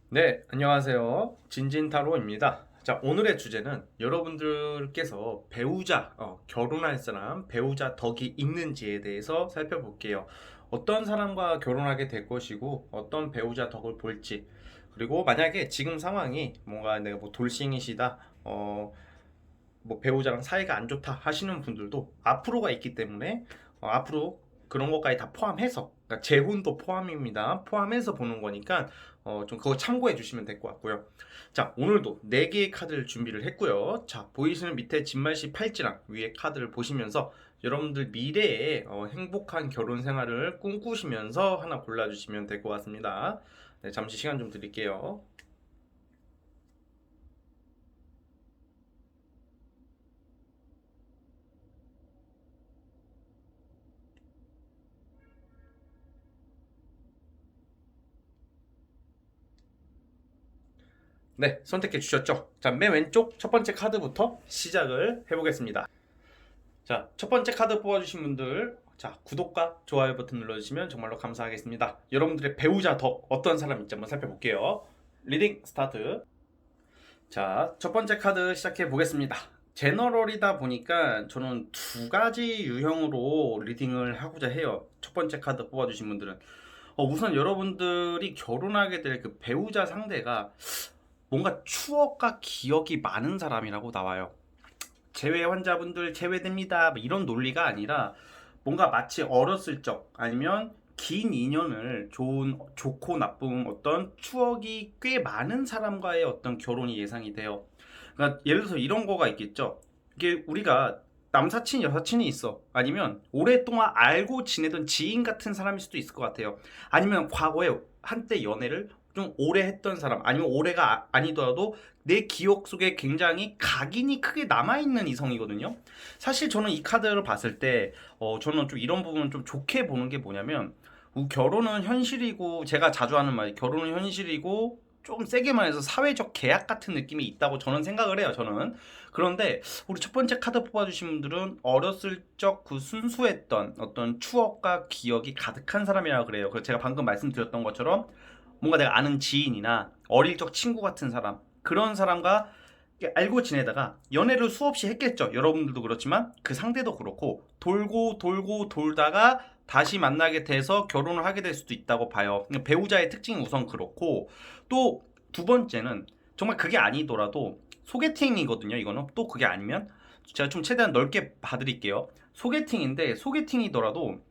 네, 안녕하세요. 진진타로입니다. 자, 오늘의 주제는 여러분들께서 배우자, 결혼할 사람, 배우자 덕이 있는지에 대해서 살펴볼게요. 어떤 사람과 결혼하게 될 것이고, 어떤 배우자 덕을 볼지, 그리고 만약에 지금 상황이 뭔가 내가 뭐 돌싱이시다, 뭐 배우자랑 사이가 안 좋다 하시는 분들도 앞으로가 있기 때문에 앞으로 그런 것까지 다 포함해서, 그러니까 재혼도 포함입니다. 포함해서 보는 거니까 좀 그거 참고해 주시면 될 것 같고요. 자, 오늘도 4개의 카드를 준비를 했고요. 자, 보이시는 밑에 진말씨 팔찌랑 위에 카드를 보시면서 여러분들 미래에 행복한 결혼 생활을 꿈꾸시면서 하나 골라주시면 될 것 같습니다. 네, 잠시 시간 좀 드릴게요. 네, 선택해 주셨죠? 자, 맨 왼쪽 첫 번째 카드부터 시작을 해보겠습니다. 자, 첫 번째 카드 뽑아주신 분들, 자, 구독과 좋아요 버튼 눌러주시면 정말로 감사하겠습니다. 여러분들의 배우자 덕 어떤 사람인지 한번 살펴볼게요. 리딩 스타트. 자, 첫 번째 카드 시작해 보겠습니다. 제너럴이다 보니까 저는 두 가지 유형으로 리딩을 하고자 해요. 첫 번째 카드 뽑아주신 분들은. 우선 여러분들이 결혼하게 될 그 배우자 상대가 뭔가 추억과 기억이 많은 사람이라고 나와요. 재회 환자분들 제외됩니다, 뭐 이런 논리가 아니라 뭔가 마치 어렸을 적 아니면 긴 인연을 좋고 나쁜 어떤 추억이 꽤 많은 사람과의 어떤 결혼이 예상이 돼요. 그러니까 예를 들어서 이런 거가 있겠죠. 이게 우리가 남사친 여사친이 있어, 아니면 오랫동안 알고 지내던 지인 같은 사람일 수도 있을 것 같아요. 아니면 과거에 한때 연애를 좀 오래 했던 사람, 아니면 올해가 아니더라도 내 기억 속에 굉장히 각인이 크게 남아있는 이성이거든요. 사실 저는 이 카드를 봤을 때 저는 좀 이런 부분을 좀 좋게 보는 게 뭐냐면, 결혼은 현실이고, 제가 자주 하는 말이 결혼은 현실이고 좀 세게 말해서 사회적 계약 같은 느낌이 있다고 저는 생각을 해요. 저는. 그런데 우리 첫 번째 카드 뽑아주신 분들은 어렸을 적 그 순수했던 어떤 추억과 기억이 가득한 사람이라고 그래요. 그래서 제가 방금 말씀드렸던 것처럼 뭔가 내가 아는 지인이나 어릴 적 친구 같은 사람, 그런 사람과 알고 지내다가 연애를 수없이 했겠죠. 여러분들도 그렇지만 그 상대도 그렇고 돌고 돌고 돌다가 다시 만나게 돼서 결혼을 하게 될 수도 있다고 봐요. 그러니까 배우자의 특징이 우선 그렇고, 또 두 번째는 정말 그게 아니더라도 소개팅이거든요. 이거는 또 그게 아니면 제가 좀 최대한 넓게 봐드릴게요. 소개팅인데, 소개팅이더라도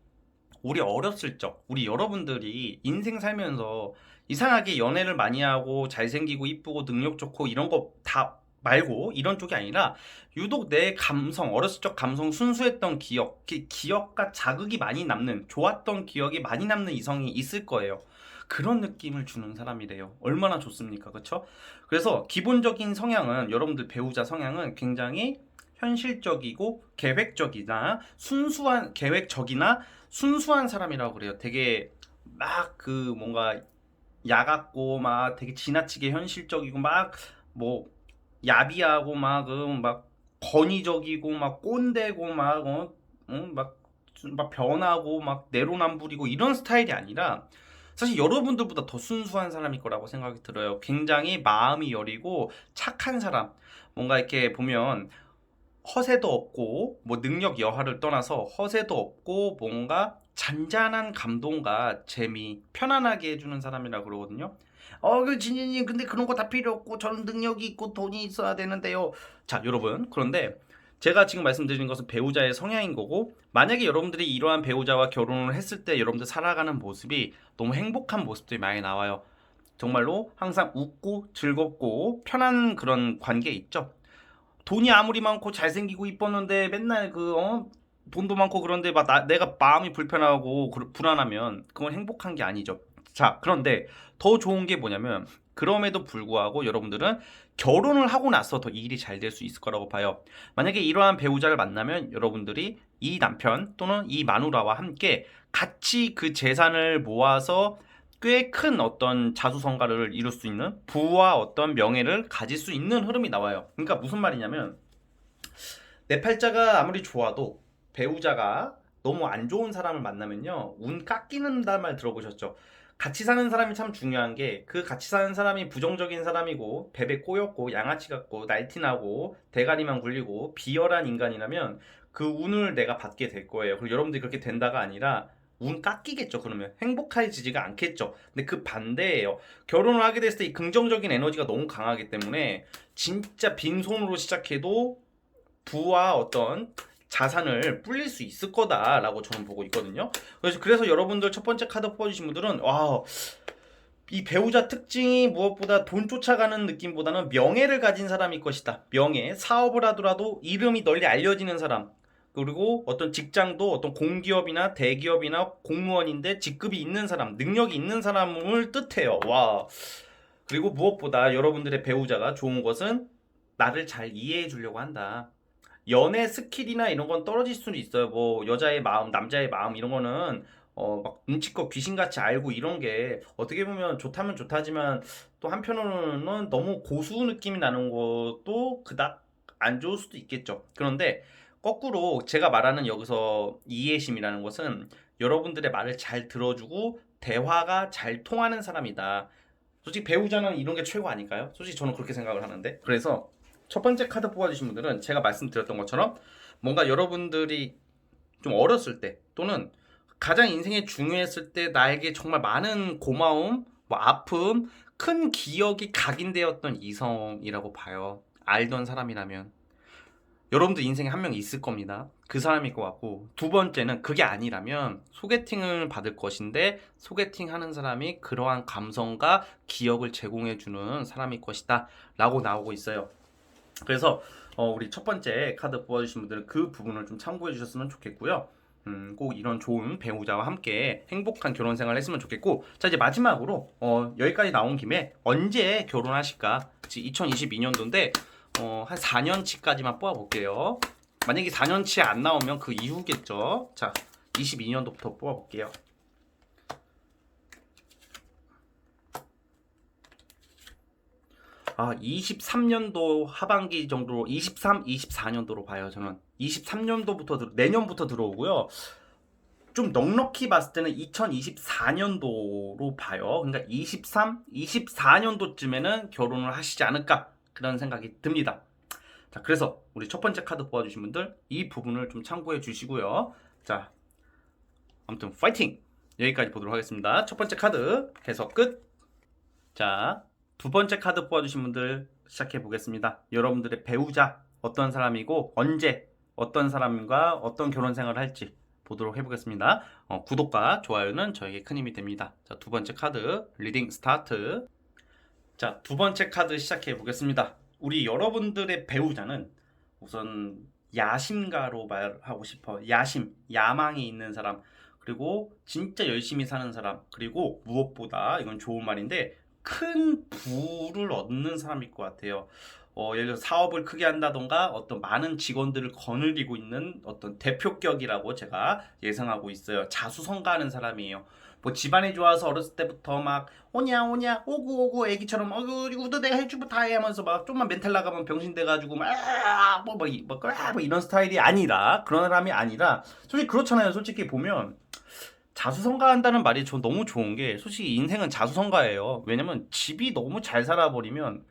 우리 어렸을 적, 우리 여러분들이 인생 살면서 이상하게 연애를 많이 하고 잘생기고 이쁘고 능력 좋고 이런 거 다 말고, 이런 쪽이 아니라 유독 내 감성, 어렸을 적 감성 순수했던 기억, 기억과 자극이 많이 남는, 좋았던 기억이 많이 남는 이성이 있을 거예요. 그런 느낌을 주는 사람이래요. 얼마나 좋습니까? 그쵸? 그래서 기본적인 성향은, 여러분들 배우자 성향은 굉장히 현실적이고 계획적이나 순수한, 계획적이나 순수한 사람이라고 그래요. 되게 막 그 뭔가 야같고 막 되게 지나치게 현실적이고 막 뭐 야비하고 막 권위적이고 막 꼰대고 막 변하고 막 내로남불이고 이런 스타일이 아니라, 사실 여러분들보다 더 순수한 사람일 거라고 생각이 들어요. 굉장히 마음이 여리고 착한 사람. 뭔가 이렇게 보면 허세도 없고, 뭐 능력 여하를 떠나서 허세도 없고, 뭔가 잔잔한 감동과 재미, 편안하게 해주는 사람이라 그러거든요. 그 진진님, 근데 그런 거 다 필요 없고 저는 능력이 있고 돈이 있어야 되는데요. 자, 여러분, 그런데 제가 지금 말씀드린 것은 배우자의 성향인 거고, 만약에 여러분들이 이러한 배우자와 결혼을 했을 때 여러분들 살아가는 모습이 너무 행복한 모습들이 많이 나와요. 정말로 항상 웃고 즐겁고 편한 그런 관계 있죠. 돈이 아무리 많고 잘생기고 이뻤는데 맨날 돈도 많고 그런데 막 내가 마음이 불편하고 불안하면 그건 행복한 게 아니죠. 자, 그런데 더 좋은 게 뭐냐면, 그럼에도 불구하고 여러분들은 결혼을 하고 나서 더 일이 잘 될 수 있을 거라고 봐요. 만약에 이러한 배우자를 만나면 여러분들이 이 남편 또는 이 마누라와 함께 같이 그 재산을 모아서 꽤 큰 어떤 자수성가를 이룰 수 있는, 부와 어떤 명예를 가질 수 있는 흐름이 나와요. 그러니까 무슨 말이냐면, 내 팔자가 아무리 좋아도 배우자가 너무 안 좋은 사람을 만나면요, 운 깎이는단 말 들어보셨죠? 같이 사는 사람이 참 중요한 게 그 같이 사는 사람이 부정적인 사람이고 베베 꼬였고 양아치 같고 날티나고 대가리만 굴리고 비열한 인간이라면 그 운을 내가 받게 될 거예요. 그리고 여러분들이 그렇게 된다가 아니라 운 깎이겠죠. 그러면 행복해지지가 않겠죠. 근데 그 반대예요. 결혼을 하게 됐을 때 이 긍정적인 에너지가 너무 강하기 때문에 진짜 빈손으로 시작해도 부와 어떤 자산을 불릴 수 있을 거다라고 저는 보고 있거든요. 그래서 여러분들 첫 번째 카드 뽑아주신 분들은 이 배우자 특징이 무엇보다 돈 쫓아가는 느낌보다는 명예를 가진 사람일 것이다. 명예, 사업을 하더라도 이름이 널리 알려지는 사람. 그리고 어떤 직장도 어떤 공기업이나 대기업이나 공무원인데 직급이 있는 사람, 능력이 있는 사람을 뜻해요. 와. 그리고 무엇보다 여러분들의 배우자가 좋은 것은 나를 잘 이해해 주려고 한다. 연애 스킬이나 이런 건 떨어질 수는 있어요. 뭐 여자의 마음, 남자의 마음 이런 거는 막 눈치껏 귀신같이 알고 이런 게 어떻게 보면 좋다면 좋다지만 또 한편으로는 너무 고수 느낌이 나는 것도 그닥 안 좋을 수도 있겠죠. 그런데 거꾸로 제가 말하는 여기서 이해심이라는 것은 여러분들의 말을 잘 들어주고 대화가 잘 통하는 사람이다. 솔직히 배우자는 이런 게 최고 아닐까요? 솔직히 저는 그렇게 생각을 하는데. 그래서 첫 번째 카드 뽑아주신 분들은 제가 말씀드렸던 것처럼 뭔가 여러분들이 좀 어렸을 때 또는 가장 인생에 중요했을 때 나에게 정말 많은 고마움, 뭐 아픔, 큰 기억이 각인되었던 이성이라고 봐요. 알던 사람이라면. 여러분들 인생에 한 명 있을 겁니다. 그 사람일 것 같고, 두 번째는 그게 아니라면 소개팅을 받을 것인데 소개팅 하는 사람이 그러한 감성과 기억을 제공해주는 사람일 것이다 라고 나오고 있어요. 그래서 우리 첫 번째 카드 뽑아주신 분들은 그 부분을 좀 참고해 주셨으면 좋겠고요. 꼭 이런 좋은 배우자와 함께 행복한 결혼 생활을 했으면 좋겠고, 자 이제 마지막으로 여기까지 나온 김에 언제 결혼하실까? 2022년도인데 한 4년치까지만 뽑아볼게요. 만약에 4년치에 안 나오면 그 이후겠죠. 자 22년도부터 뽑아볼게요. 23년도 하반기 정도로 23, 24년도로 봐요. 저는 23년도부터 내년부터 들어오고요. 좀 넉넉히 봤을 때는 2024년도로 봐요. 그러니까 23, 24년도쯤에는 결혼을 하시지 않을까 그런 생각이 듭니다. 자, 그래서 우리 첫 번째 카드 뽑아주신 분들 이 부분을 좀 참고해 주시고요. 자, 아무튼 파이팅! 여기까지 보도록 하겠습니다. 첫 번째 카드 해석 끝. 자, 두 번째 카드 뽑아주신 분들 시작해 보겠습니다. 여러분들의 배우자 어떤 사람이고 언제 어떤 사람과 어떤 결혼 생활을 할지 보도록 해보겠습니다. 구독과 좋아요는 저에게 큰 힘이 됩니다. 자, 두 번째 카드 리딩 스타트. 자, 두 번째 카드 시작해 보겠습니다. 우리 여러분들의 배우자는 우선 야심가로 말하고 싶어. 야심, 야망이 있는 사람, 그리고 진짜 열심히 사는 사람, 그리고 무엇보다 이건 좋은 말인데 큰 부를 얻는 사람일 것 같아요. 예를 들어 사업을 크게 한다던가 어떤 많은 직원들을 거느리고 있는 어떤 대표격이라고 제가 예상하고 있어요. 자수성가하는 사람이에요. 뭐 집안이 좋아서 어렸을 때부터 막 오냐 오냐 오구 오구 애기처럼 이거도 내가 해주고 다 해 하면서 막 좀만 멘탈 나가면 병신 돼가지고 뭐 이런 스타일이 아니라 그런 사람이 아니라 솔직히 그렇잖아요. 솔직히 보면 자수성가한다는 말이 전 너무 좋은 게 솔직히 인생은 자수성가예요. 왜냐면 집이 너무 잘 살아버리면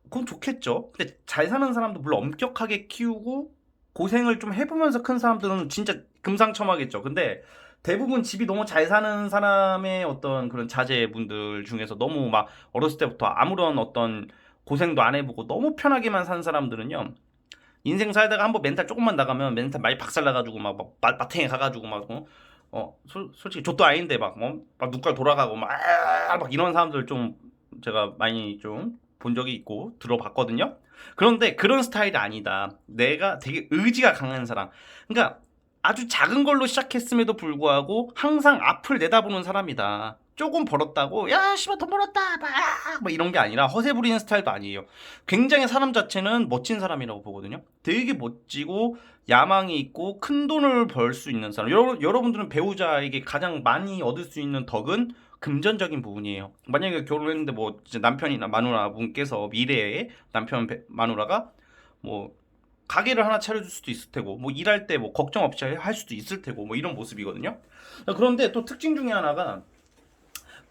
그건 좋겠죠. 근데 잘 사는 사람도 물론 엄격하게 키우고 고생을 좀 해보면서 큰 사람들은 진짜 금상첨화겠죠. 근데 대부분 집이 너무 잘 사는 사람의 어떤 그런 자제분들 중에서 너무 막 어렸을 때부터 아무런 어떤 고생도 안 해보고 너무 편하게만 산 사람들은요, 인생 살다가 한번 멘탈 조금만 나가면 멘탈 많이 박살나가지고 막 마탱에 가가지고 막 솔직히 족도 아닌데 막 눈깔 돌아가고 막 이런 사람들 좀 제가 많이 좀 본 적이 있고 들어봤거든요. 그런데 그런 스타일이 아니다. 내가 되게 의지가 강한 사람. 그러니까 아주 작은 걸로 시작했음에도 불구하고 항상 앞을 내다보는 사람이다. 조금 벌었다고 야 씨발 돈 벌었다 막 이런 게 아니라 허세 부리는 스타일도 아니에요. 굉장히 사람 자체는 멋진 사람이라고 보거든요. 되게 멋지고 야망이 있고 큰 돈을 벌 수 있는 사람. 여러분들은 배우자에게 가장 많이 얻을 수 있는 덕은 금전적인 부분이에요. 만약에 결혼했는데 뭐 이제 남편이나 마누라 분께서 미래에 남편 마누라가 뭐 가게를 하나 차려줄 수도 있을 테고 뭐 일할 때 뭐 걱정 없이 할 수도 있을 테고 뭐 이런 모습이거든요. 그런데 또 특징 중에 하나가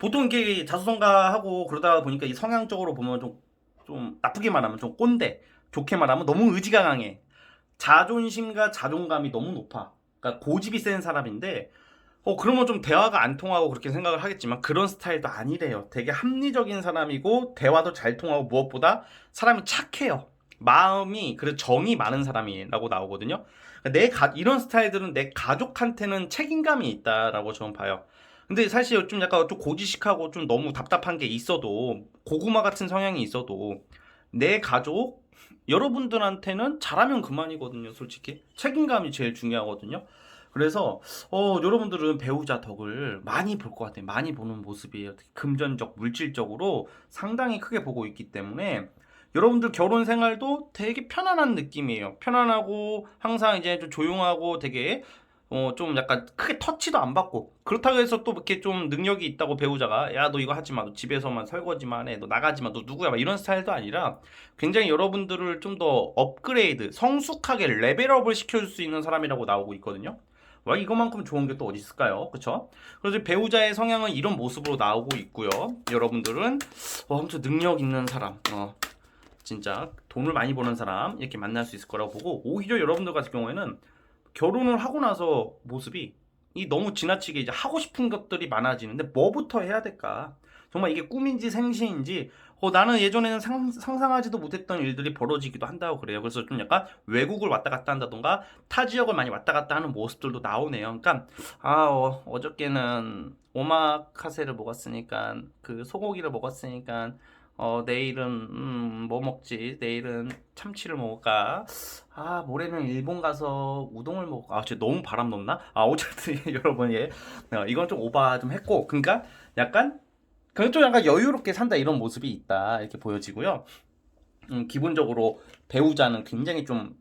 보통 이게 자수성가하고 그러다 보니까 이 성향적으로 보면 좀 나쁘게 말하면 좀 꼰대, 좋게 말하면 너무 의지가 강해. 자존심과 자존감이 너무 높아. 그러니까 고집이 센 사람인데 그러면 좀 대화가 안 통하고 그렇게 생각을 하겠지만 그런 스타일도 아니래요. 되게 합리적인 사람이고 대화도 잘 통하고 무엇보다 사람이 착해요. 마음이 그래서 정이 많은 사람이라고 나오거든요. 이런 스타일들은 내 가족한테는 책임감이 있다라고 저는 봐요. 근데 사실 좀 약간 좀 고지식하고 좀 너무 답답한 게 있어도 고구마 같은 성향이 있어도 내 가족 여러분들한테는 잘하면 그만이거든요. 솔직히 책임감이 제일 중요하거든요. 그래서 여러분들은 배우자 덕을 많이 볼 것 같아요. 많이 보는 모습이에요. 금전적, 물질적으로 상당히 크게 보고 있기 때문에 여러분들 결혼 생활도 되게 편안한 느낌이에요. 편안하고 항상 이제 좀 조용하고 되게 좀 약간 크게 터치도 안 받고 그렇다고 해서 또 이렇게 좀 능력이 있다고 배우자가 야 너 이거 하지 마, 너 집에서만 설거지만 해, 너 나가지 마, 너 누구야, 막 이런 스타일도 아니라 굉장히 여러분들을 좀 더 업그레이드, 성숙하게 레벨업을 시켜줄 수 있는 사람이라고 나오고 있거든요. 와, 이거만큼 좋은 게 또 어디 있을까요? 그쵸? 그래서 배우자의 성향은 이런 모습으로 나오고 있고요. 여러분들은 엄청 능력 있는 사람, 진짜 돈을 많이 버는 사람 이렇게 만날 수 있을 거라고 보고, 오히려 여러분들 같은 경우에는 결혼을 하고 나서 모습이 너무 지나치게 이제 하고 싶은 것들이 많아지는데 뭐부터 해야 될까? 정말 이게 꿈인지 생시인지 나는 예전에는 상상하지도 못했던 일들이 벌어지기도 한다고 그래요. 그래서 좀 약간 외국을 왔다 갔다 한다던가 타 지역을 많이 왔다 갔다 하는 모습들도 나오네요. 그러니까 어저께는 오마카세를 먹었으니까 그 소고기를 먹었으니까 내일은 뭐 먹지? 내일은 참치를 먹을까? 모레는 일본 가서 우동을 먹을까? 진짜 너무 바람 넣나? 어쨌든 여러분, 이건 좀 오바 좀 했고, 그러니까 약간 그냥 좀 약간 여유롭게 산다 이런 모습이 있다 이렇게 보여지고요. 기본적으로 배우자는 굉장히 좀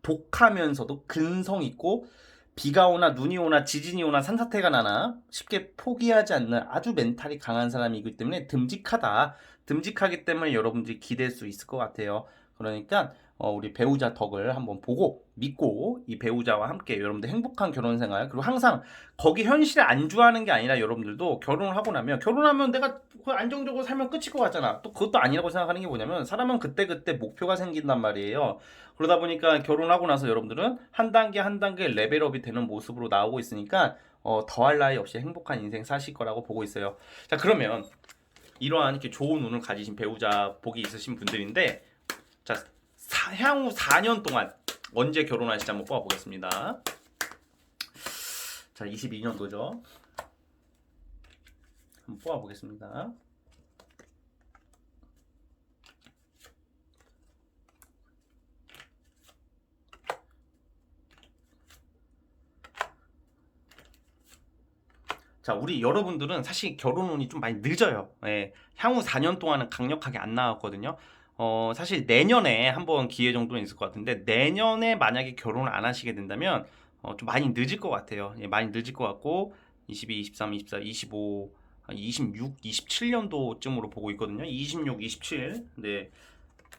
독하면서도 근성 있고, 비가 오나 눈이 오나 지진이 오나 산사태가 나나 쉽게 포기하지 않는 아주 멘탈이 강한 사람이기 때문에 듬직하기 때문에 여러분들이 기댈 수 있을 것 같아요. 그러니까 우리 배우자 덕을 한번 보고 믿고 이 배우자와 함께 여러분들 행복한 결혼 생활, 그리고 항상 거기 현실에 안주하는 게 아니라 여러분들도 결혼을 하고 나면, 결혼하면 내가 안정적으로 살면 끝일 것 같잖아. 또 그것도 아니라고 생각하는 게 뭐냐면, 사람은 그때그때 목표가 생긴단 말이에요. 그러다 보니까 결혼하고 나서 여러분들은 한 단계 한 단계 레벨업이 되는 모습으로 나오고 있으니까 더할 나위 없이 행복한 인생 사실 거라고 보고 있어요. 자, 그러면 이러한 이렇게 좋은 운을 가지신 배우자 복이 있으신 분들인데, 자, 향후 4년 동안 언제 결혼하실지 한번 뽑아보겠습니다. 자, 22년도죠. 한번 뽑아보겠습니다. 자, 우리 여러분들은 사실 결혼운이 좀 많이 늦어요. 향후 4년 동안은 강력하게 안 나왔거든요. 사실 내년에 한번 기회 정도는 있을 것 같은데, 내년에 만약에 결혼을 안 하시게 된다면 좀 많이 늦을 것 같아요. 많이 늦을 것 같고, 22, 23, 24, 25, 26, 27년도쯤으로 보고 있거든요. 26, 27. 네.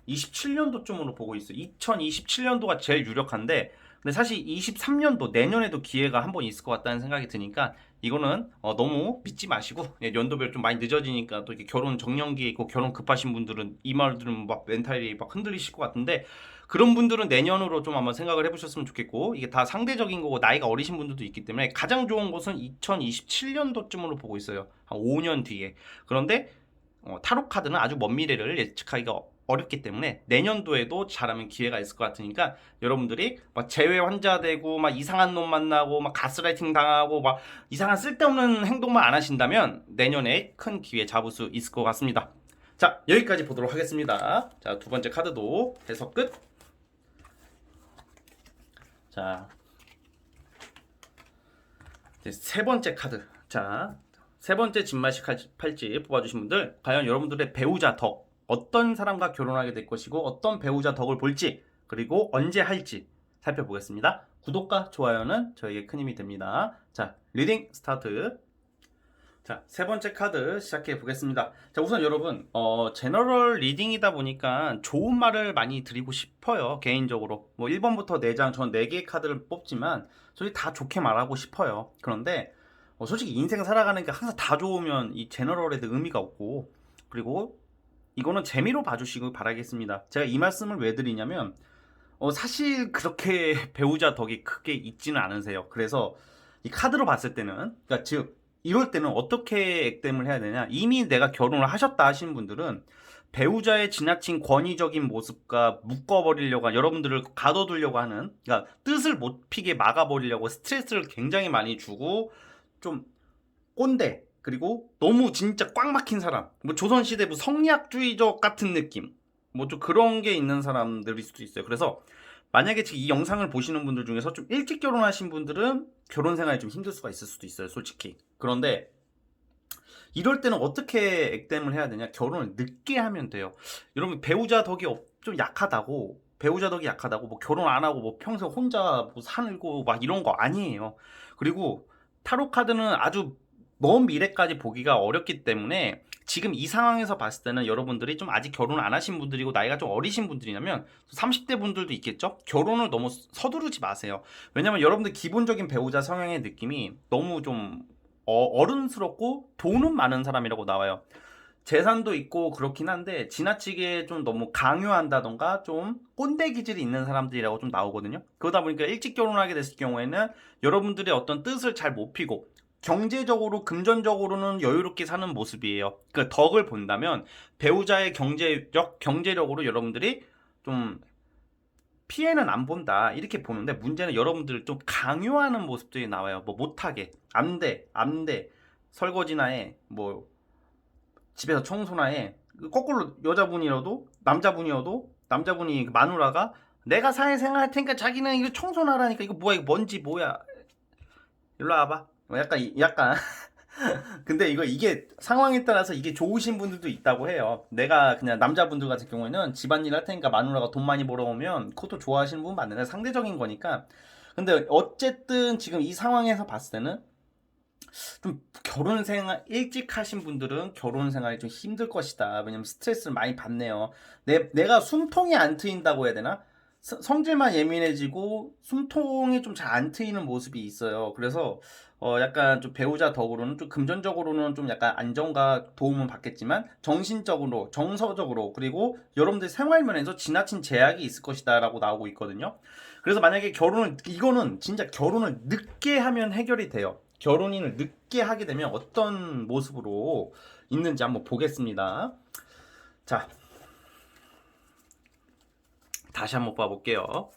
27년도쯤으로 보고 있어요. 2027년도가 제일 유력한데, 근데 사실 23년도 내년에도 기회가 한번 있을 것 같다는 생각이 드니까 이거는 너무 믿지 마시고, 연도별 좀 많이 늦어지니까 또 이렇게 결혼 정년기에 있고 결혼 급하신 분들은 이 말 들으면 막 멘탈이 막 흔들리실 것 같은데, 그런 분들은 내년으로 좀 한번 생각을 해보셨으면 좋겠고, 이게 다 상대적인 거고 나이가 어리신 분들도 있기 때문에 가장 좋은 것은 2027년도쯤으로 보고 있어요. 한 5년 뒤에. 그런데 타로 카드는 아주 먼 미래를 예측하기가 어렵기 때문에 내년도에도 잘하면 기회가 있을 것 같으니까, 여러분들이 막 재회 환자 되고 막 이상한 놈 만나고 막 가스라이팅 당하고 막 이상한 쓸데없는 행동만 안 하신다면 내년에 큰 기회 잡을 수 있을 것 같습니다. 자, 여기까지 보도록 하겠습니다. 자, 두 번째 카드도 해석 끝. 자, 이제 세 번째 카드. 자, 세 번째 진맛이 팔찌 뽑아주신 분들, 과연 여러분들의 배우자 덕, 어떤 사람과 결혼하게 될 것이고 어떤 배우자 덕을 볼지, 그리고 언제 할지 살펴보겠습니다. 구독과 좋아요는 저에게 큰 힘이 됩니다. 자, 리딩 스타트. 자, 세 번째 카드 시작해 보겠습니다. 자, 우선 여러분, 제너럴 리딩이다 보니까 좋은 말을 많이 드리고 싶어요. 개인적으로 뭐 1번부터 4장, 전 4개의 카드를 뽑지만 저희 다 좋게 말하고 싶어요. 그런데 솔직히 인생 살아가는 게 항상 다 좋으면 이 제너럴에도 의미가 없고, 그리고 이거는 재미로 봐주시길 바라겠습니다. 제가 이 말씀을 왜 드리냐면 사실 그렇게 배우자 덕이 크게 있지는 않으세요. 그래서 이 카드로 봤을 때는, 그러니까 즉 이럴 때는 어떻게 액땜을 해야 되냐, 이미 내가 결혼을 하셨다 하시는 분들은 배우자의 지나친 권위적인 모습과 묶어버리려고 여러분들을 가둬두려고 하는, 그러니까 뜻을 못 피게 막아버리려고 스트레스를 굉장히 많이 주고 좀 꼰대, 그리고 너무 진짜 꽉 막힌 사람, 뭐 조선시대 뭐 성리학주의적 같은 느낌, 뭐 좀 그런 게 있는 사람들일 수도 있어요. 그래서 만약에 지금 이 영상을 보시는 분들 중에서 좀 일찍 결혼하신 분들은 결혼 생활이 좀 힘들 수가 있을 수도 있어요, 솔직히. 그런데 이럴 때는 어떻게 액땜을 해야 되냐, 결혼을 늦게 하면 돼요. 여러분, 배우자 덕이 좀 약하다고, 배우자 덕이 약하다고 뭐 결혼 안 하고 뭐 평생 혼자 뭐 살고 막 이런 거 아니에요. 그리고 타로 카드는 아주 먼 미래까지 보기가 어렵기 때문에 지금 이 상황에서 봤을 때는 여러분들이 좀 아직 결혼 안 하신 분들이고 나이가 좀 어리신 분들이라면 30대 분들도 있겠죠? 결혼을 너무 서두르지 마세요. 왜냐면 여러분들 기본적인 배우자 성향의 느낌이 너무 좀 어른스럽고 돈은 많은 사람이라고 나와요. 재산도 있고 그렇긴 한데 지나치게 좀 너무 강요한다던가 좀 꼰대 기질이 있는 사람들이라고 좀 나오거든요. 그러다 보니까 일찍 결혼하게 됐을 경우에는 여러분들의 어떤 뜻을 잘 못 피고 경제적으로, 금전적으로는 여유롭게 사는 모습이에요. 그 덕을 본다면 배우자의 경제력으로 여러분들이 좀 피해는 안 본다 이렇게 보는데, 문제는 여러분들을 좀 강요하는 모습들이 나와요. 뭐 못하게, 안돼 설거지나 해, 뭐 집에서 청소나 해. 거꾸로 여자분이라도 남자분이 마누라가 내가 사회생활 할 테니까 자기는 이거 청소나 하라니까, 이거 뭐야, 이거 먼지 뭐야, 일로 와봐. 약간 근데 이게 상황에 따라서 이게 좋으신 분들도 있다고 해요. 내가 그냥 남자분들 같은 경우에는 집안일 할 테니까 마누라가 돈 많이 벌어오면 그것도 좋아하시는 분 많은데, 상대적인 거니까. 근데 어쨌든 지금 이 상황에서 봤을 때는 좀 결혼 생활 일찍 하신 분들은 결혼 생활이 좀 힘들 것이다. 왜냐면 스트레스를 많이 받네요. 내가 숨통이 안 트인다고 해야 되나? 성질만 예민해지고 숨통이 좀 잘 안 트이는 모습이 있어요. 그래서 약간 좀 배우자 덕으로는 좀 금전적으로는 좀 약간 안정과 도움은 받겠지만 정신적으로, 정서적으로, 그리고 여러분들 생활면에서 지나친 제약이 있을 것이다 라고 나오고 있거든요. 그래서 만약에 이거는 진짜 결혼을 늦게 하면 해결이 돼요. 결혼을 늦게 하게 되면 어떤 모습으로 있는지 한번 보겠습니다. 자, 다시 한번 봐볼게요.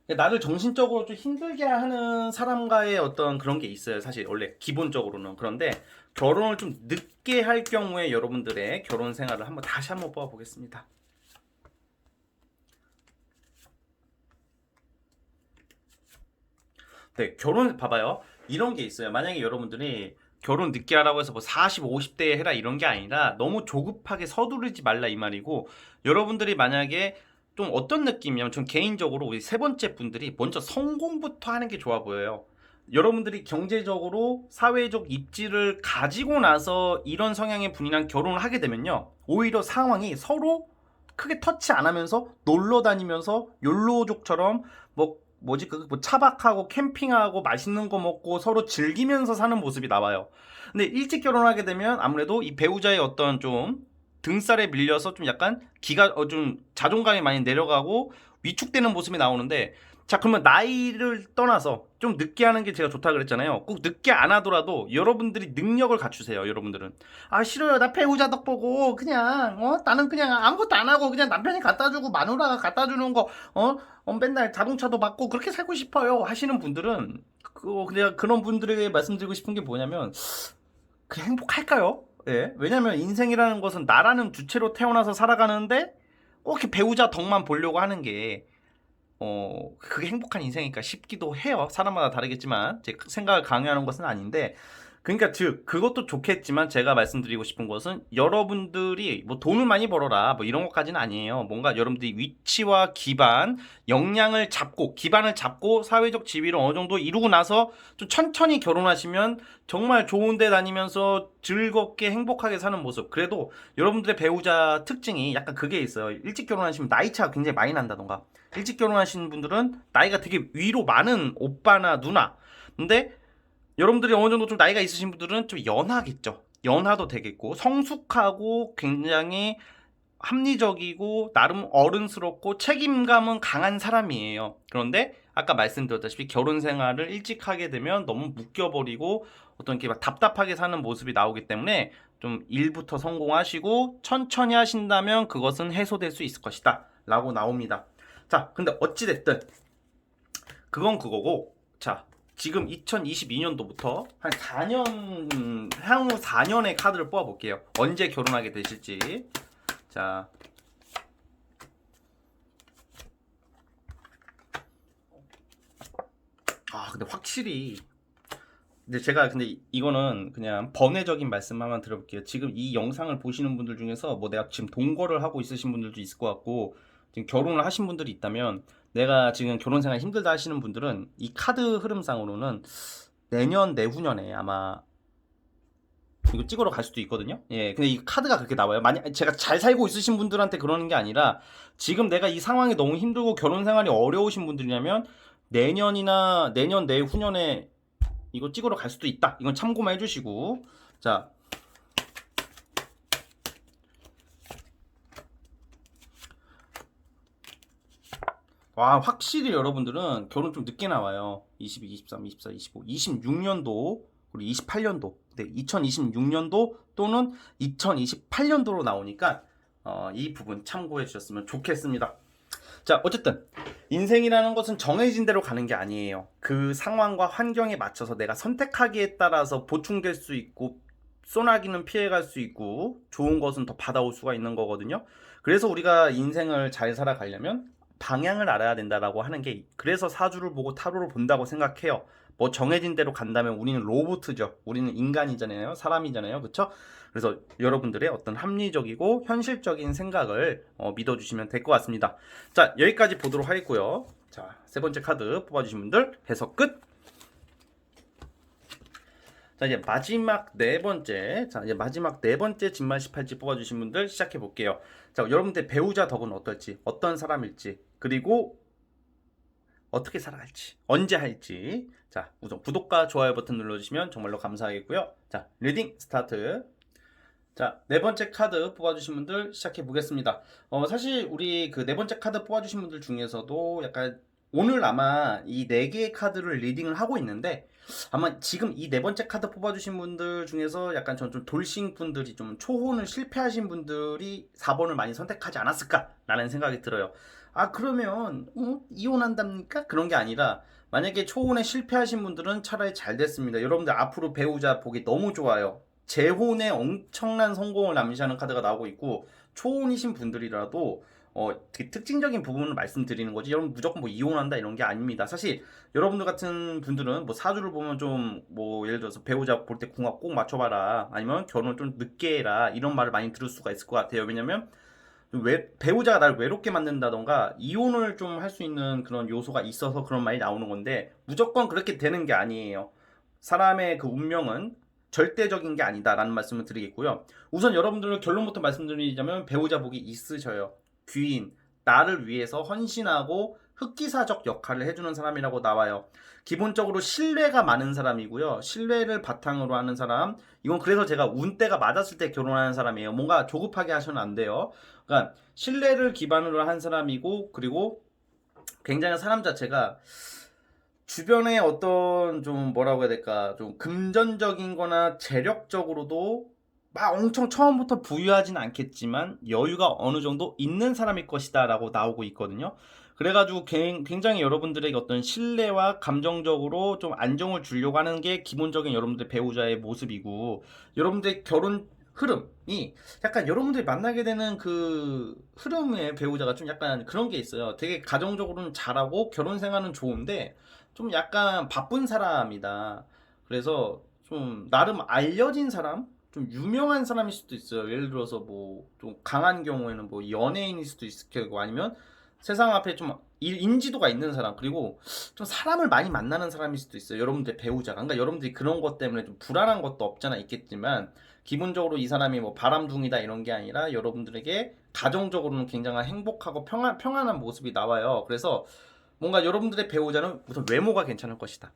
나를 정신적으로 좀 힘들게 하는 사람과의 어떤 그런 게 있어요. 사실 원래 기본적으로는. 그런데 결혼을 좀 늦게 할 경우에 여러분들의 결혼 생활을 다시 한번 뽑아보겠습니다. 네, 결혼 봐봐요. 이런 게 있어요. 만약에 여러분들이 결혼 늦게 하라고 해서 뭐 40, 50대에 해라 이런 게 아니라 너무 조급하게 서두르지 말라 이 말이고, 여러분들이 만약에 좀 어떤 느낌이냐면, 전 개인적으로 우리 세 번째 분들이 먼저 성공부터 하는 게 좋아 보여요. 여러분들이 경제적으로 사회적 입지를 가지고 나서 이런 성향의 분이랑 결혼을 하게 되면요, 오히려 상황이 서로 크게 터치 안 하면서 놀러 다니면서 욜로족처럼 뭐 차박하고 캠핑하고 맛있는 거 먹고 서로 즐기면서 사는 모습이 나와요. 근데 일찍 결혼하게 되면 아무래도 이 배우자의 어떤 좀 등살에 밀려서 좀 약간 좀 자존감이 많이 내려가고 위축되는 모습이 나오는데, 자, 그러면 나이를 떠나서 좀 늦게 하는 게 제가 좋다 그랬잖아요. 꼭 늦게 안 하더라도 여러분들이 능력을 갖추세요. 여러분들은 싫어요, 나 배우자 덕 보고 그냥 나는 그냥 아무것도 안 하고 그냥 남편이 갖다 주고 마누라가 갖다 주는 거 맨날 자동차도 받고 그렇게 살고 싶어요 하시는 분들은, 그냥 그런 분들에게 말씀드리고 싶은 게 뭐냐면, 그게 행복할까요? 예. 왜냐면 인생이라는 것은 나라는 주체로 태어나서 살아가는데 꼭 이렇게 배우자 덕만 보려고 하는 게 그게 행복한 인생이니까 싶기도 해요. 사람마다 다르겠지만 제 생각을 강요하는 것은 아닌데, 그러니까 즉 그것도 좋겠지만 제가 말씀드리고 싶은 것은, 여러분들이 뭐 돈을 많이 벌어라 뭐 이런 것까지는 아니에요. 뭔가 여러분들이 위치와 기반, 역량을 잡고 기반을 잡고 사회적 지위를 어느 정도 이루고 나서 좀 천천히 결혼하시면 정말 좋은 데 다니면서 즐겁게 행복하게 사는 모습. 그래도 여러분들의 배우자 특징이 약간 그게 있어요. 일찍 결혼하시면 나이 차가 굉장히 많이 난다던가, 일찍 결혼하시는 분들은 나이가 되게 위로 많은 오빠나 누나, 근데 여러분들이 어느 정도 좀 나이가 있으신 분들은 좀 연하겠죠. 연하도 되겠고 성숙하고 굉장히 합리적이고 나름 어른스럽고 책임감은 강한 사람이에요. 그런데 아까 말씀드렸다시피 결혼 생활을 일찍 하게 되면 너무 묶여버리고 어떤 게 막 답답하게 사는 모습이 나오기 때문에 좀 일부터 성공하시고 천천히 하신다면 그것은 해소될 수 있을 것이다 라고 나옵니다. 자, 근데 어찌됐든 그건 그거고, 자, 지금 2022년도부터 한 4년, 향후 4년의 카드를 뽑아볼게요. 언제 결혼하게 되실지. 자, 근데 확실히, 근데 제가 근데 이거는 그냥 번외적인 말씀만 드려볼게요. 지금 이 영상을 보시는 분들 중에서 뭐 내가 지금 동거를 하고 있으신 분들도 있을 것 같고, 지금 결혼을 하신 분들이 있다면, 내가 지금 결혼 생활 힘들다 하시는 분들은 이 카드 흐름상으로는 내년, 내후년에 아마 이거 찍으러 갈 수도 있거든요. 예, 근데 이 카드가 그렇게 나와요. 만약 제가 잘 살고 있으신 분들한테 그러는 게 아니라 지금 내가 이 상황이 너무 힘들고 결혼 생활이 어려우신 분들이라면 내년이나 내년 내후년에 이거 찍으러 갈 수도 있다. 이건 참고만 해주시고, 자, 와, 확실히 여러분들은 결혼 좀 늦게 나와요. 22, 23, 24, 25, 26년도 그리고 28년도, 네, 2026년도 또는 2028년도로 나오니까 이 부분 참고해 주셨으면 좋겠습니다. 자, 어쨌든 인생이라는 것은 정해진 대로 가는 게 아니에요. 그 상황과 환경에 맞춰서 내가 선택하기에 따라서 보충될 수 있고 소나기는 피해갈 수 있고 좋은 것은 더 받아올 수가 있는 거거든요. 그래서 우리가 인생을 잘 살아가려면 방향을 알아야 된다라고 하는 게, 그래서 사주를 보고 타로를 본다고 생각해요. 뭐 정해진 대로 간다면 우리는 로봇이죠. 우리는 인간이잖아요. 사람이잖아요. 그렇죠? 그래서 여러분들의 어떤 합리적이고 현실적인 생각을 믿어주시면 될 것 같습니다. 자, 여기까지 보도록 하겠고요. 자, 세 번째 카드 뽑아주신 분들 해석 끝. 자, 이제 마지막 네 번째, 진말 18지 뽑아주신 분들 시작해 볼게요. 자, 여러분들 배우자 덕은 어떨지, 어떤 사람일지, 그리고 어떻게 살아갈지, 언제 할지. 자, 우선 구독과 좋아요 버튼 눌러주시면 정말로 감사하겠고요. 자, 리딩 스타트. 자, 네 번째 카드 뽑아주신 분들 시작해 보겠습니다. 사실 우리 그 네 번째 카드 뽑아주신 분들 중에서도 약간 오늘 아마 이 네 개의 카드를 리딩을 하고 있는데, 아마 지금 이 네 번째 카드 뽑아주신 분들 중에서 약간 전 좀 돌싱 분들이 좀 초혼을 실패하신 분들이 4번을 많이 선택하지 않았을까라는 생각이 들어요. 아, 그러면 이혼한답니까? 그런 게 아니라 만약에 초혼에 실패하신 분들은 차라리 잘 됐습니다. 여러분들 앞으로 배우자 보기 너무 좋아요. 재혼에 엄청난 성공을 남기시는 카드가 나오고 있고, 초혼이신 분들이라도 되게 특징적인 부분을 말씀드리는 거지, 여러분 무조건 뭐 이혼한다 이런 게 아닙니다. 사실 여러분들 같은 분들은 뭐 사주를 보면 좀 뭐 예를 들어서 배우자 볼 때 궁합 꼭 맞춰봐라, 아니면 결혼 좀 늦게 해라, 이런 말을 많이 들을 수가 있을 것 같아요. 왜냐면 배우자가 날 외롭게 만든다던가 이혼을 좀 할 수 있는 그런 요소가 있어서 그런 말이 나오는 건데, 무조건 그렇게 되는 게 아니에요. 사람의 그 운명은 절대적인 게 아니다라는 말씀을 드리겠고요. 우선 여러분들 결론부터 말씀드리자면 배우자 복이 있으셔요. 귀인, 나를 위해서 헌신하고 흑기사적 역할을 해주는 사람이라고 나와요. 기본적으로 신뢰가 많은 사람이고요. 신뢰를 바탕으로 하는 사람. 이건 그래서 제가 운때가 맞았을 때 결혼하는 사람이에요. 뭔가 조급하게 하셔는 안 돼요. 그러니까 신뢰를 기반으로 한 사람이고, 그리고 굉장히 사람 자체가 주변에 어떤 좀 뭐라고 해야 될까, 좀 금전적인 거나 재력적으로도 막 엄청 처음부터 부유하진 않겠지만 여유가 어느 정도 있는 사람일 것이다 라고 나오고 있거든요. 그래가지고 굉장히 여러분들에게 어떤 신뢰와 감정적으로 좀 안정을 주려고 하는 게 기본적인 여러분들 배우자의 모습이고, 여러분들의 결혼 흐름이 약간 여러분들이 만나게 되는 그 흐름의 배우자가 좀 약간 그런 게 있어요. 되게 가정적으로는 잘하고 결혼 생활은 좋은데 좀 약간 바쁜 사람이다. 그래서 좀 나름 알려진 사람, 좀 유명한 사람일 수도 있어요. 예를 들어서 뭐 좀 강한 경우에는 뭐 연예인일 수도 있을 거고, 아니면 세상 앞에 좀 인지도가 있는 사람, 그리고 좀 사람을 많이 만나는 사람일 수도 있어요. 여러분들 배우자가. 그러니까 여러분들이 그런 것 때문에 좀 불안한 것도 없잖아 있겠지만, 기본적으로 이 사람이 뭐 바람둥이다 이런 게 아니라 여러분들에게 가정적으로는 굉장히 행복하고 평안한 모습이 나와요. 그래서 뭔가 여러분들의 배우자는 우선 외모가 괜찮을 것이다.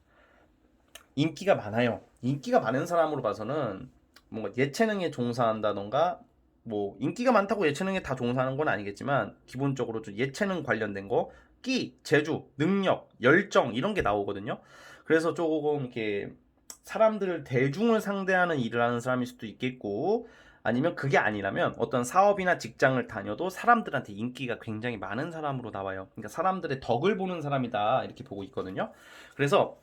인기가 많아요. 인기가 많은 사람으로 봐서는 뭔가 예체능에 종사한다던가 뭐 인기가 많다고 예체능에 다 종사하는 건 아니겠지만 기본적으로 좀 예체능 관련된 거, 끼, 재주, 능력, 열정 이런 게 나오거든요. 그래서 조금 이렇게 사람들 대중을 상대하는 일을 하는 사람일 수도 있겠고 아니면 그게 아니라면 어떤 사업이나 직장을 다녀도 사람들한테 인기가 굉장히 많은 사람으로 나와요. 그러니까 사람들의 덕을 보는 사람이다 이렇게 보고 있거든요. 그래서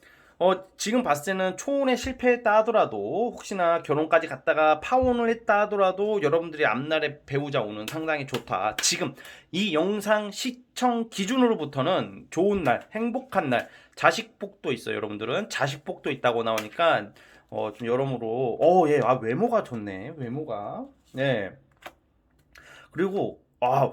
지금 봤을 때는 초혼에 실패했다 하더라도 혹시나 결혼까지 갔다가 파혼을 했다 하더라도 여러분들이 앞날에 배우자 오는 상당히 좋다. 지금 이 영상 시청 기준으로부터는 좋은 날, 행복한 날, 자식복도 있어요. 여러분들은 자식복도 있다고 나오니까 좀 여러모로 예, 외모가 좋네. 외모가. 네. 그리고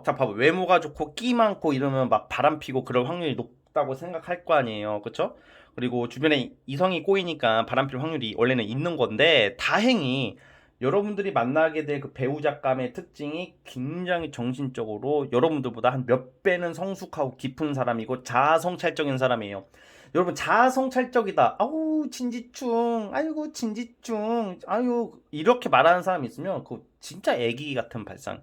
자 봐봐. 외모가 좋고 끼 많고 이러면 막 바람 피고 그럴 확률이 높다고 생각할 거 아니에요. 그쵸? 그리고 주변에 이성이 꼬이니까 바람필 확률이 원래는 있는 건데 다행히 여러분들이 만나게 될 그 배우자감의 특징이 굉장히 정신적으로 여러분들보다 한 몇 배는 성숙하고 깊은 사람이고 자아성찰적인 사람이에요. 여러분 자아성찰적이다. 아우 진지충. 아이고 진지충. 아유 이렇게 말하는 사람이 있으면 그 진짜 애기 같은 발상.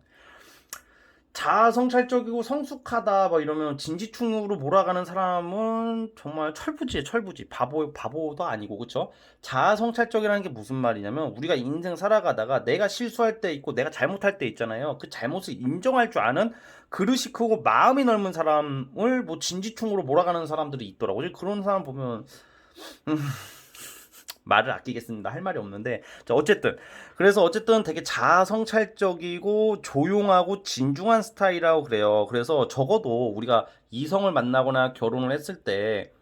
자아성찰적이고 성숙하다 막 이러면 진지충으로 몰아가는 사람은 정말 철부지에 철부지 바보도 아니고 그쵸? 자아성찰적이라는 게 무슨 말이냐면 우리가 인생 살아가다가 내가 실수할 때 있고 내가 잘못할 때 있잖아요. 그 잘못을 인정할 줄 아는 그릇이 크고 마음이 넓은 사람을 뭐 진지충으로 몰아가는 사람들이 있더라고요. 그런 사람 보면 말을 아끼겠습니다. 할 말이 없는데 자, 어쨌든 되게 자아성찰적이고 조용하고 진중한 스타일이라고 그래요. 그래서 적어도 우리가 이성을 만나거나 결혼을 했을 때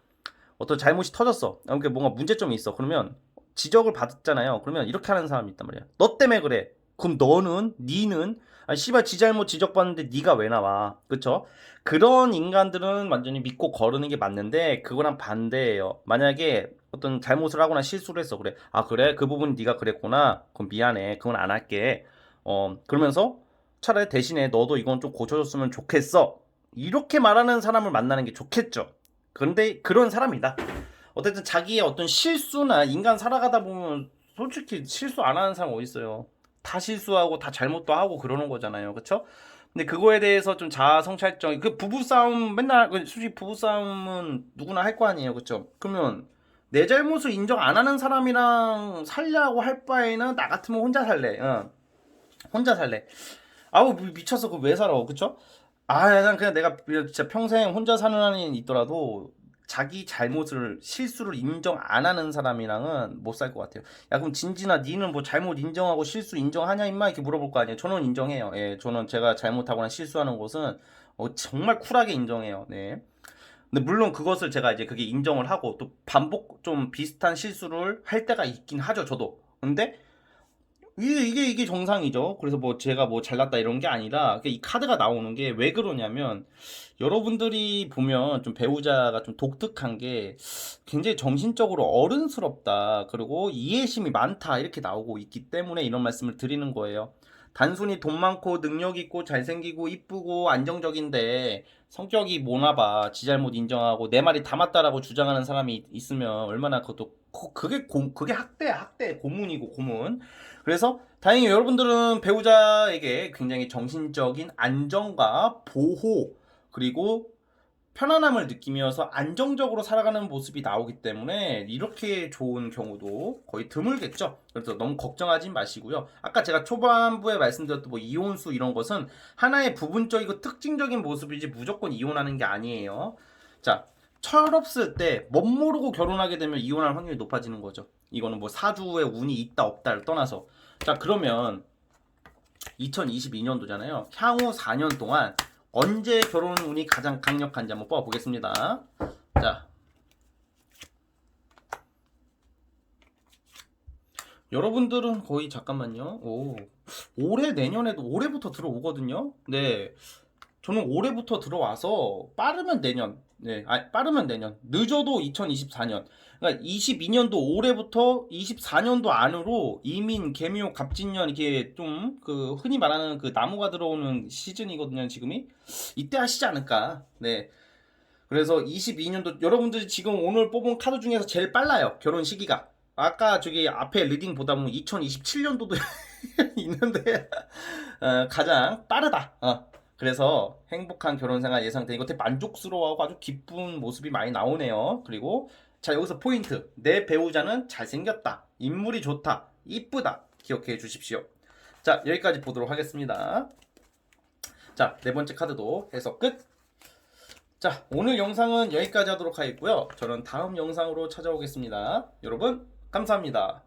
어떤 잘못이 터졌어. 그러니까 뭔가 문제점이 있어. 그러면 지적을 받았잖아요. 그러면 이렇게 하는 사람이 있단 말이야. 너 때문에 그래. 그럼 니는 아니 씨발 지 잘못 지적받는데 니가 왜 나와? 그쵸? 그런 인간들은 완전히 믿고 거르는 게 맞는데 그거랑 반대예요. 만약에 어떤 잘못을 하거나 실수를 했어. 그래. 아 그래? 그 부분 네가 그랬구나. 그럼 미안해. 그건 안 할게. 그러면서 차라리 대신에 너도 이건 좀 고쳐줬으면 좋겠어. 이렇게 말하는 사람을 만나는 게 좋겠죠. 그런데 그런 사람이다. 어쨌든 자기의 어떤 실수나 인간 살아가다 보면 솔직히 실수 안 하는 사람 어디 있어요. 다 실수하고 다 잘못도 하고 그러는 거잖아요. 그쵸? 근데 그거에 대해서 좀 자아성찰적 그 부부싸움 맨날 솔직히 부부싸움은 누구나 할 거 아니에요. 그쵸? 그러면 내 잘못을 인정 안 하는 사람이랑 살려고 할 바에는 나 같으면 혼자 살래. 혼자 살래. 아우 미쳤어. 그거 왜 살아? 그쵸? 난 그냥 내가 진짜 평생 혼자 사는 한이 있더라도 자기 잘못을 실수를 인정 안 하는 사람이랑은 못 살 것 같아요. 야 그럼 진진아 니는 뭐 잘못 인정하고 실수 인정하냐 임마 이렇게 물어볼 거 아니에요. 저는 인정해요. 예, 저는 제가 잘못하거나 실수하는 것은 정말 쿨하게 인정해요. 네. 근데 물론 그것을 제가 이제 그게 인정을 하고 또 반복 좀 비슷한 실수를 할 때가 있긴 하죠. 저도. 근데 이게 정상이죠. 그래서 뭐 제가 뭐 잘났다 이런 게 아니라 이 카드가 나오는 게 왜 그러냐면 여러분들이 보면 좀 배우자가 좀 독특한 게 굉장히 정신적으로 어른스럽다. 그리고 이해심이 많다. 이렇게 나오고 있기 때문에 이런 말씀을 드리는 거예요. 단순히 돈 많고 능력 있고 잘생기고 이쁘고 안정적인데 성격이 뭐나 봐. 지 잘못 인정하고 내 말이 다 맞다라고 주장하는 사람이 있으면 얼마나 그것도 그게 학대 고문이고 고문. 그래서 다행히 여러분들은 배우자에게 굉장히 정신적인 안정과 보호 그리고 편안함을 느끼면서 안정적으로 살아가는 모습이 나오기 때문에 이렇게 좋은 경우도 거의 드물겠죠. 그래서 너무 걱정하지 마시고요. 아까 제가 초반부에 말씀드렸던 뭐 이혼수 이런 것은 하나의 부분적이고 특징적인 모습이지 무조건 이혼하는 게 아니에요. 자, 철없을 때 멋모르고 결혼하게 되면 이혼할 확률이 높아지는 거죠. 이거는 뭐 사주에 운이 있다 없다를 떠나서 자 그러면 2022년도잖아요. 향후 4년 동안 언제 결혼 운이 가장 강력한지 한번 뽑아보겠습니다. 자, 여러분들은 거의 잠깐만요. 올해 내년에도 올해부터 들어오거든요. 네, 저는 올해부터 들어와서 빠르면 내년, 빠르면 내년, 늦어도 2024년. 그러니까 22년도 올해부터 24년도 안으로 이민, 개묘, 갑진년 이게 좀 그 흔히 말하는 그 나무가 들어오는 시즌이거든요. 지금이 이때 하시지 않을까. 네. 그래서 22년도 여러분들이 지금 오늘 뽑은 카드 중에서 제일 빨라요. 결혼 시기가. 아까 저기 앞에 리딩 보다 보면 2027년도도 있는데 가장 빠르다. 그래서 행복한 결혼 생활 예상되고 되게 만족스러워하고 아주 기쁜 모습이 많이 나오네요. 그리고 자, 여기서 포인트. 내 배우자는 잘생겼다. 인물이 좋다. 이쁘다. 기억해 주십시오. 자, 여기까지 보도록 하겠습니다. 자, 네 번째 카드도 해서 끝. 자, 오늘 영상은 여기까지 하도록 하겠고요. 저는 다음 영상으로 찾아오겠습니다. 여러분, 감사합니다.